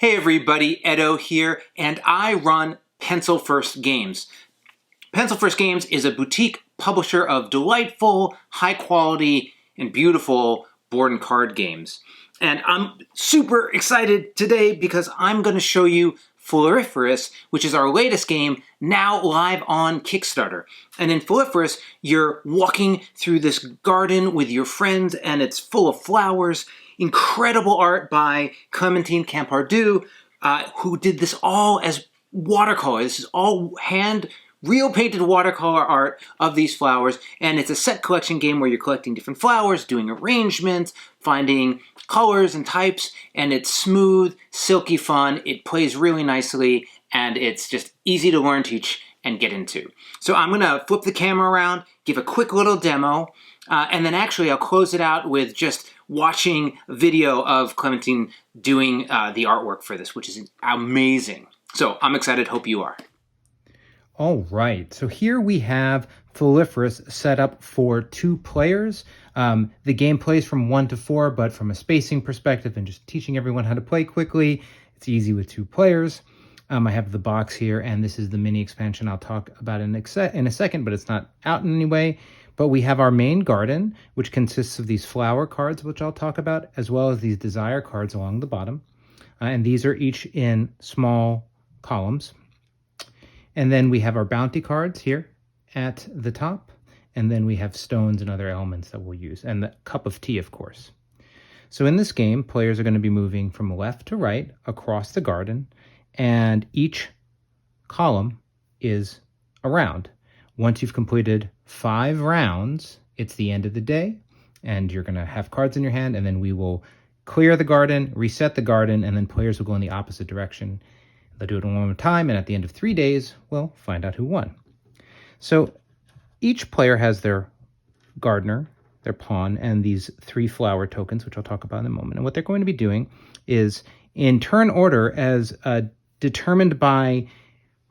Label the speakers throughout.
Speaker 1: Hey everybody, Edo here, and I run Pencil First Games. Pencil First Games is a boutique publisher of delightful, high quality, and beautiful board and card games. And I'm super excited today because I'm going to show you Floriferous, which is our latest game, now live on Kickstarter. And in Floriferous, you're walking through this garden with your friends and it's full of flowers. Incredible art by Clementine Campardou, who did this all as watercolor. This is all real painted watercolor art of these flowers, and it's a set collection game where you're collecting different flowers, doing arrangements, finding colors and types, and it's smooth, silky fun. It plays really nicely, and it's just easy to learn, teach, and get into. So I'm gonna flip the camera around, give a quick little demo, and then actually I'll close it out with just watching video of Clementine doing the artwork for this, which is amazing. So I'm excited, hope you are.
Speaker 2: All right, so here we have Floriferous set up for 2 players. The game plays from 1 to 4, but from a spacing perspective and just teaching everyone how to play quickly, it's easy with 2 players. I have the box here, and this is the mini expansion I'll talk about in a second, but it's not out in any way. But we have our main garden, which consists of these flower cards, which I'll talk about, as well as these desire cards along the bottom. And these are each in small columns. And then we have our bounty cards here at the top. And then we have stones and other elements that we'll use. And the cup of tea, of course. So in this game, players are going to be moving from left to right across the garden. And each column is a round. Once you've completed 5 rounds, it's the end of the day. And you're going to have cards in your hand. And then we will clear the garden, reset the garden, and then players will go in the opposite direction. They'll do it one more time, and at the end of 3 days, we'll find out who won. So each player has their gardener, their pawn, and these 3 flower tokens, which I'll talk about in a moment. And what they're going to be doing is in turn order as determined by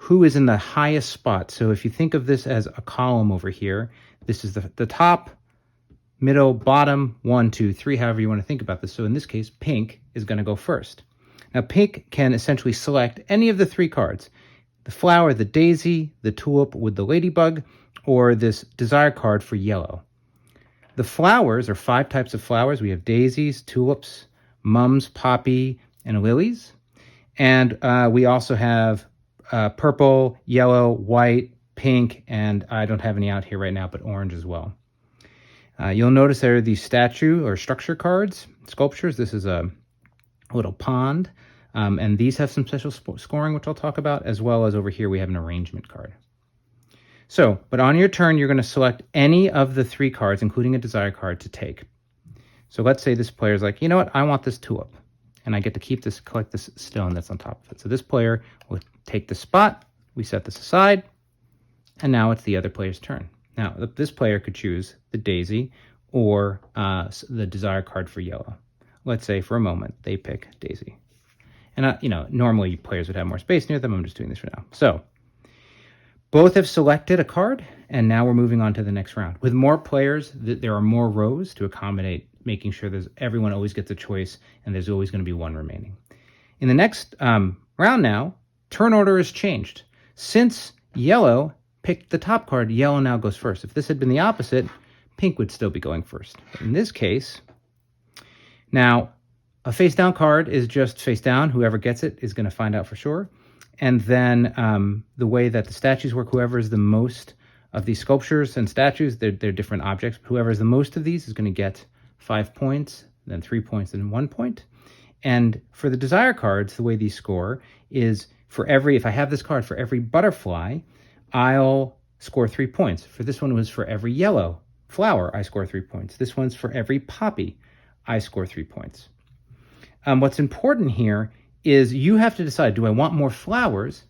Speaker 2: who is in the highest spot. So if you think of this as a column over here, this is the top, middle, bottom, 1, 2, 3, however you want to think about this. So in this case, pink is going to go first. Now, pink can essentially select any of the 3 cards, the flower, the daisy, the tulip with the ladybug, or this desire card for yellow. The flowers are 5 types of flowers. We have daisies, tulips, mums, poppy, and lilies. And we also have purple, yellow, white, pink, and I don't have any out here right now, but orange as well. You'll notice there are these statue or structure cards, sculptures. This is a little pond, and these have some special scoring, which I'll talk about, as well as over here we have an arrangement card. So, but on your turn, you're going to select any of the 3 cards, including a desire card, to take. So let's say this player's like, you know what, I want this tulip, and I get to keep this, collect this stone that's on top of it. So this player will take the spot, we set this aside, and now it's the other player's turn. Now, this player could choose the daisy or the desire card for yellow. Let's say for a moment they pick daisy. And, normally players would have more space near them. I'm just doing this for now. So both have selected a card, and now we're moving on to the next round. With more players, there are more rows to accommodate, making sure everyone always gets a choice, and there's always going to be 1 remaining. In the next round now, turn order is changed. Since yellow picked the top card, yellow now goes first. If this had been the opposite, pink would still be going first. But in this case, now, a face down card is just face down. Whoever gets it is going to find out for sure. And then the way that the statues work, whoever is the most of these sculptures and statues, they're different objects. But whoever is the most of these is going to get 5 points, then 3 points, and 1 point. And for the desire cards, the way these score is if I have this card, for every butterfly, I'll score 3 points. For this one was for every yellow flower, I score 3 points. This one's for every poppy, I score 3 points. What's important here is you have to decide, do I want more flowers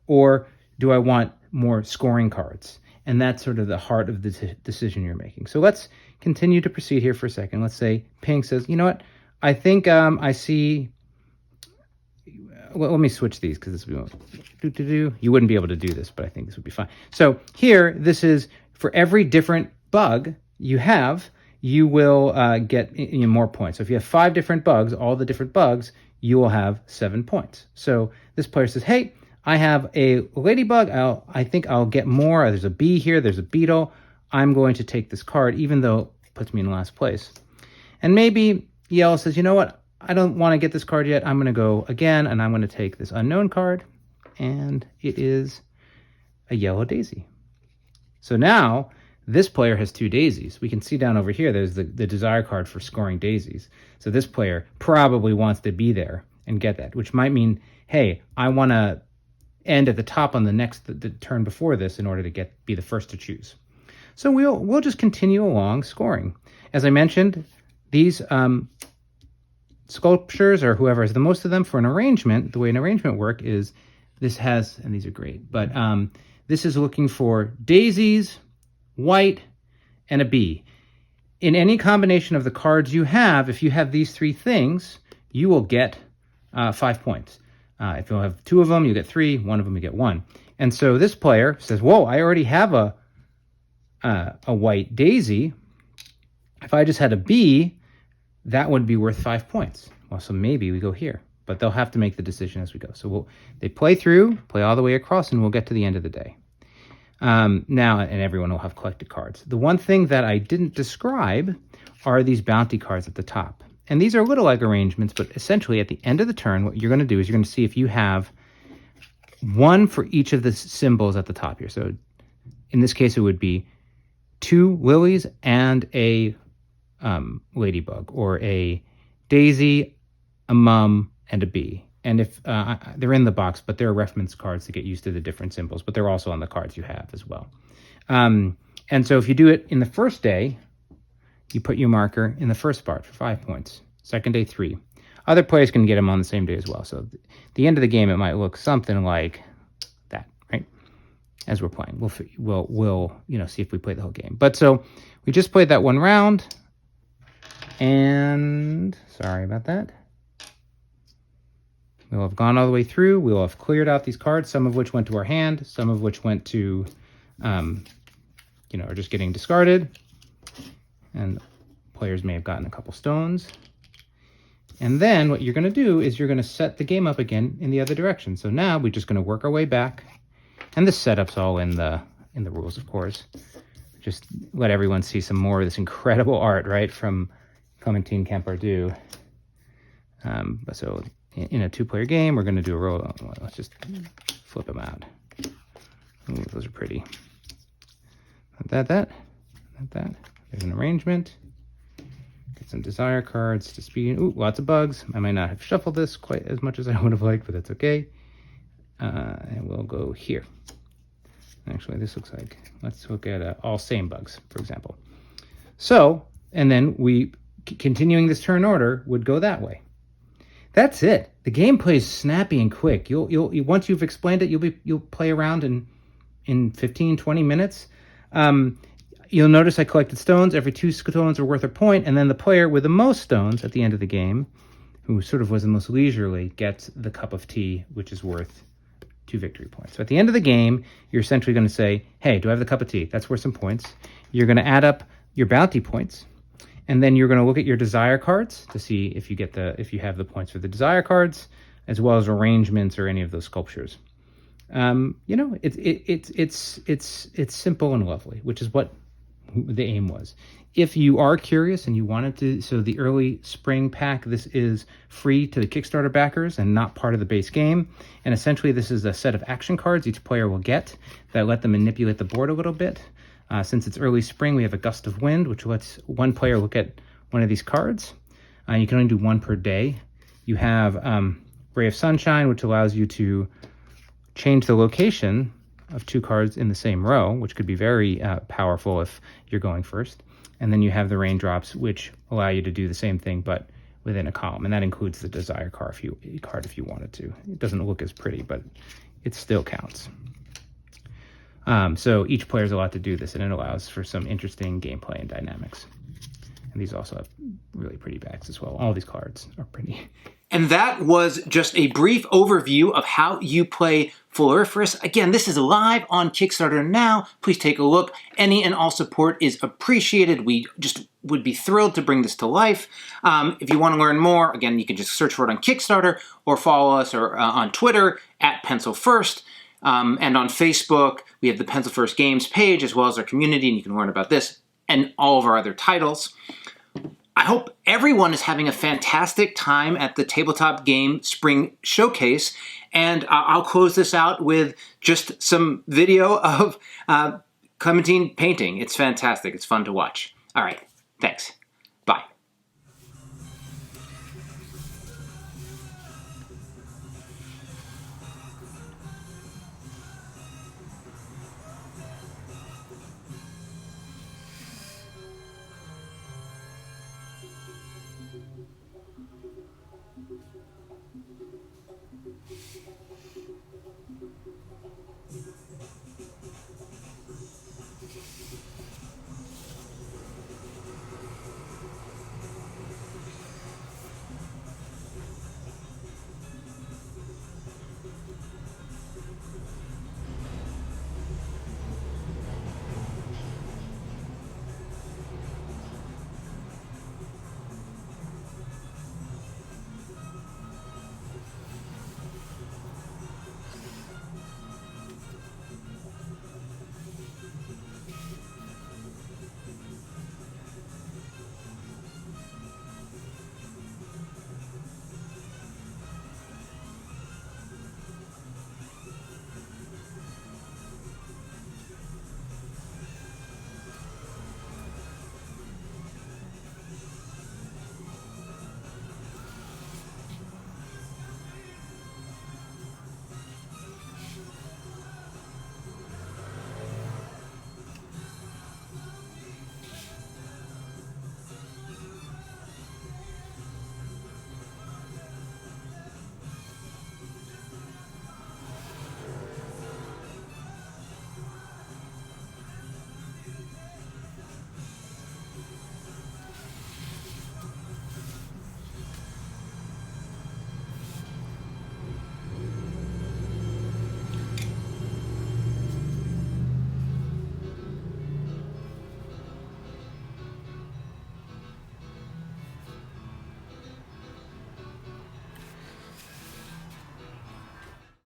Speaker 2: or do I want more scoring cards? And that's sort of the heart of the decision you're making. So let's continue to proceed here for a second. Let's say pink says, you know what, I think I see, well, let me switch these because this would be, you wouldn't be able to do this, but I think this would be fine. So here, this is for every different bug you have, you will get more points. So if you have 5 different bugs, all the different bugs, you will have 7 points. So this player says, hey, I have a ladybug. I think I'll get more. There's a bee here. There's a beetle. I'm going to take this card, even though it puts me in last place. And maybe Yell says, you know what? I don't want to get this card yet. I'm going to go again, and I'm going to take this unknown card. And it is a yellow daisy. So now this player has 2 daisies. We can see down over here, there's the desire card for scoring daisies. So this player probably wants to be there and get that, which might mean, hey, I want to end at the top on the turn before this in order to be the first to choose. So we'll just continue along scoring. As I mentioned, these sculptures, or whoever has the most of them, for an arrangement, the way an arrangement work is this has, and these are great, but this is looking for daisies, white, and a bee. In any combination of the cards you have, if you have these 3 things, you will get 5 points. If you'll have 2 of them, you get 3. 1 of them, you get 1. And so this player says, whoa, I already have a white daisy. If I just had a bee, that would be worth 5 points. Well, so maybe we go here. But they'll have to make the decision as we go. So they play all the way across, and we'll get to the end of the day. Now, and everyone will have collected cards. The one thing that I didn't describe are these bounty cards at the top. And these are little like arrangements, but essentially at the end of the turn, what you're going to do is you're going to see if you have 1 for each of the symbols at the top here. So in this case, it would be 2 lilies and a ladybug, or a daisy, a mum, and a bee. And if they're in the box, but there are reference cards to get used to the different symbols, but they're also on the cards you have as well. And so if you do it in the first day, you put your marker in the first spot for 5 points. Second day, 3. Other players can get them on the same day as well. So at the end of the game, it might look something like that, right? As we're playing, we'll see if we play the whole game. But so we just played that 1 round, and sorry about that. We'll have gone all the way through. We'll have cleared out these cards, some of which went to our hand, some of which went to, are just getting discarded. And players may have gotten a couple stones. And then what you're going to do is you're going to set the game up again in the other direction. So now we're just going to work our way back. And the setup's all in the rules, of course. Just let everyone see some more of this incredible art, right, from Clementine Campardou. So in a 2-player game, we're going to do a roll. Let's just flip them out. Ooh, those are pretty. Not that. There's an arrangement. Get some desire cards to speed. Ooh, lots of bugs. I might not have shuffled this quite as much as I would have liked, but that's okay. And we'll go here. Actually, this looks like, let's look at all same bugs, for example. So, and then we, continuing this turn order, would go that way. That's it. The gameplay is snappy and quick. You'll once you've explained it, you'll play around in 15, 20 minutes. You'll notice I collected stones. Every 2 stones are worth a point, and then the player with the most stones at the end of the game, who sort of was the most leisurely, gets the cup of tea, which is worth 2 victory points. So at the end of the game, you're essentially going to say, hey, do I have the cup of tea? That's worth some points. You're going to add up your bounty points, and then you're going to look at your desire cards to see if you have the points for the desire cards, as well as arrangements or any of those sculptures. It's simple and lovely, which is what the aim was. If you are curious and you wanted to, so the early spring pack, this is free to the Kickstarter backers and not part of the base game. And essentially this is a set of action cards each player will get that let them manipulate the board a little bit. Since it's early spring, we have a gust of wind, which lets one player look at one of these cards. You can only do 1 per day. You have Ray of Sunshine, which allows you to change the location of 2 cards in the same row, which could be very powerful if you're going first. And then you have the Raindrops, which allow you to do the same thing, but within a column. And that includes the Desire card if you wanted to. It doesn't look as pretty, but it still counts. So each player is allowed to do this, and it allows for some interesting gameplay and dynamics. And these also have really pretty backs as well. All these cards are pretty.
Speaker 1: And that was just a brief overview of how you play Floriferous. Again, this is live on Kickstarter now. Please take a look. Any and all support is appreciated. We just would be thrilled to bring this to life. If you want to learn more, again, you can just search for it on Kickstarter or follow us on Twitter at Pencil First. And on Facebook, we have the Pencil First Games page as well as our community, and you can learn about this and all of our other titles. I hope everyone is having a fantastic time at the Tabletop Game Spring Showcase, and I'll close this out with just some video of Clementine painting. It's fantastic. It's fun to watch. All right. Thanks.